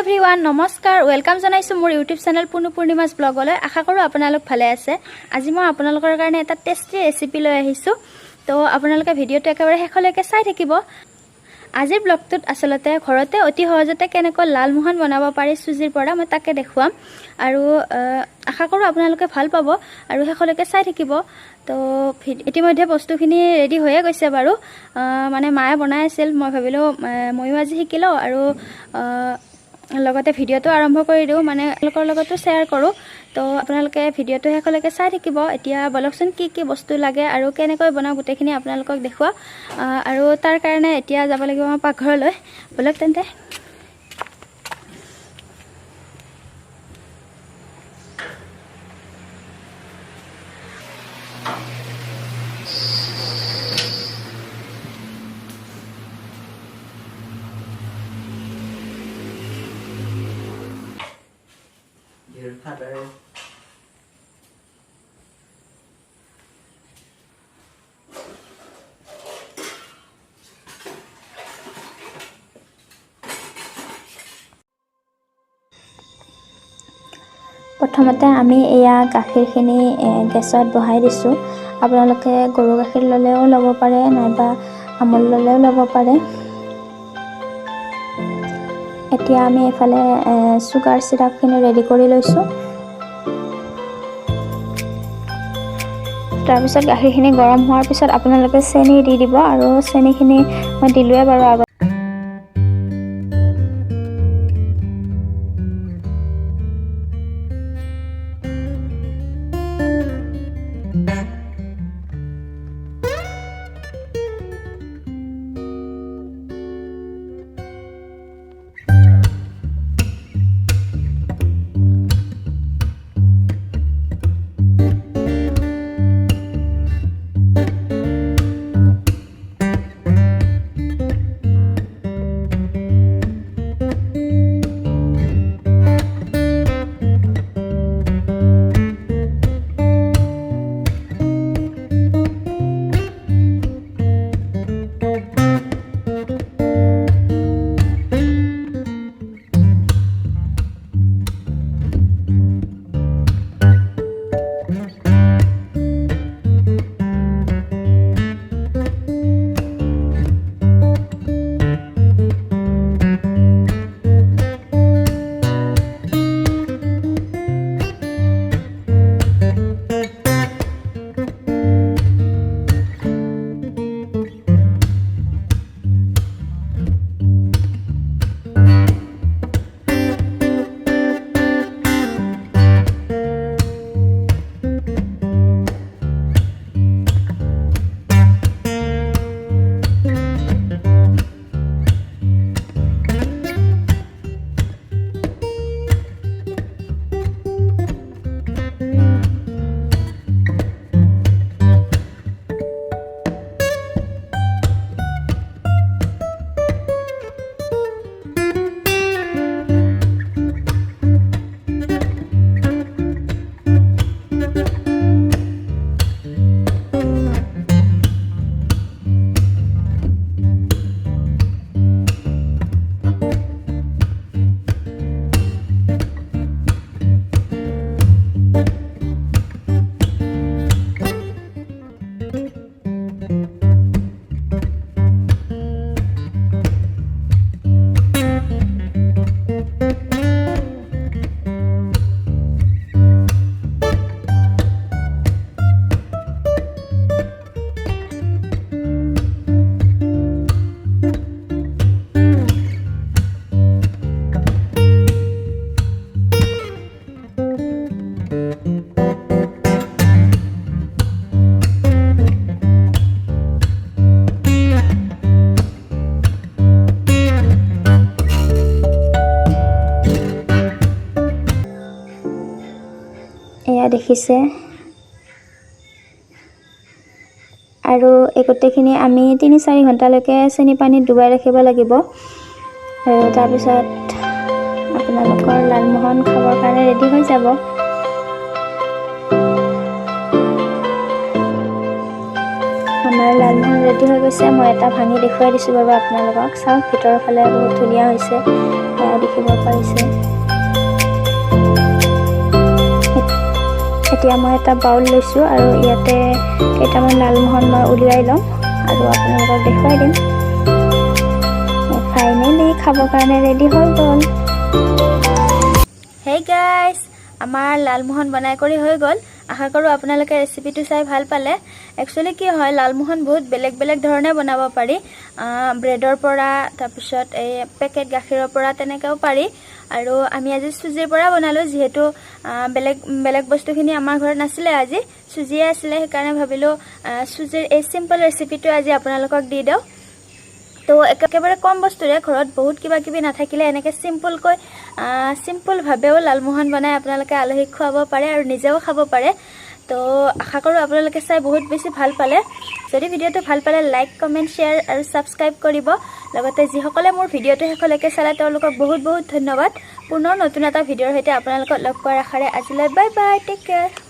Everyone नमस्कार welcome जनाइছো मोर YouTube channel पूर्णिमास ब्लगলৈ आशा करूँ আপোনালোক ভালে আছে। আজি মই আপোনালোকৰ কাৰণে এটা টেস্টি ৰেচিপি লৈ আহিছো, তো আপোনালোকে ভিডিওটো একেবাৰে শেষলৈকে চাই থাকিব। আজিৰ ব্লগটোত আসলতে ঘৰতে অতি সহজতে কেনেকৈ লালমোহন বনাব পাৰি সুজিৰ পৰা মই তাকে দেখুৱাম আৰু আশা কৰো আপোনালোকে ভাল পাব আৰু শেষলৈকে চাই থাকিব। তো ইতিমধ্যে বস্তুখিনি ৰেডি হৈয়ে গৈছে বাৰু, মানে মায়ে বনাই আছিল, মই ভাবিলো ময়ো আজি শিকিলো আৰু লগতে ভিডিওটো আৰম্ভ কৰি দিও, মানে আপোনালোকৰ লগতো শেয়াৰ কৰো। তো আপোনালোকে ভিডিওটো শেষলৈকে চাই থাকিব। এতিয়া বলকচোন কি বস্তু লাগে আৰু কেনেকৈ বনাও গোটেইখিনি আপোনালোকক দেখুৱা, আৰু তাৰ কাৰণে এতিয়া যাব লাগিব মই পাকঘৰলৈ। বলক তেন্তে। প্ৰথমতে আমি এয়া গাখীৰখিনি গেছত বহাই দিছোঁ। আপোনালোকে গৰু গাখীৰ ল'লেও ল'ব পাৰে, নাইবা আমুল ল'লেও ল'ব পাৰে। এতিয়া আমি এফালে চুগাৰ চিৰাপখিনি ৰেডি কৰি লৈছোঁ। তাৰপিছত গাখীৰখিনি গৰম হোৱাৰ পিছত আপোনালোকে চেনি দি দিব, আৰু চেনিখিনি মই দিলোৱে বাৰু আগত। এয়া দেখিছে, আৰু এই গোটেইখিনি আমি ৩-৪ ঘণ্টালৈকে চেনি পানীত ডুবাই ৰাখিব লাগিব, আৰু তাৰপিছত আপোনালোকৰ লালমোহন খাবৰ কাৰণে ৰেডি হৈ যাব। আমাৰ লালমোহন ৰেডি হৈ গৈছে। মই এটা ভাঙি দেখুৱাই দিছোঁ বাৰু আপোনালোকক। চাওক, ভিতৰৰ ফালে বহুত ধুনীয়া হৈছে। সেয়া দেখিব পাৰিছে এতিয়া মই এটা বাউল লৈছোঁ আৰু ইয়াতে কেইটামান লালমোহন মই উলিয়াই ল'ম আৰু আপোনালোকক দেখুৱাই দিম ফাইনেলি খাবৰ কাৰণে ৰেডি হৈ গ'ল হে গাইজ আমাৰ লালমোহন বনাই কৰি হৈ গ'ল আশা কৰোঁ আপোনালোকে ৰেচিপিটো চাই ভাল পালে একচুৱেলি কি হয় লালমোহন বহুত বেলেগ বেলেগ ধৰণে বনাব পাৰি ব্ৰেডৰ পৰা তাৰপিছত এই পেকেট গাখীৰৰ পৰা তেনেকৈও পাৰি আৰু আমি আজি চুজিৰ পৰা বনালোঁ যিহেতু বেলেগ বেলেগ বস্তুখিনি আমাৰ ঘৰত নাছিলে আজি চুজিয়ে আছিলে সেইকাৰণে ভাবিলোঁ চুজিৰ এই চিম্পল ৰেচিপিটো আজি আপোনালোকক দি দিওঁ তো একেবাৰে কম বস্তুৰে ঘৰত বহুত কিবা কিবি নাথাকিলে এনেকৈ চিম্পলভাৱেও লালমোহন বনাই আপোনালোকে আলহীক খুৱাব পাৰে আৰু নিজেও খাব পাৰে তো আশা কৰোঁ আপোনালোকে চাই বহুত বেছি ভাল পালে যদি ভিডিঅ'টো ভাল পালে লাইক কমেণ্ট শ্বেয়াৰ আৰু ছাবস্ক্ৰাইব কৰিব লগতে যিসকলে মোৰ ভিডিঅ'টো শেষলৈকে চালে তেওঁলোকক বহুত বহুত ধন্যবাদ পুনৰ নতুন এটা ভিডিঅ'ৰ সৈতে আপোনালোকক লগ পোৱাৰ আশাৰে আজিলৈ বাই বাই টেক কেয়াৰ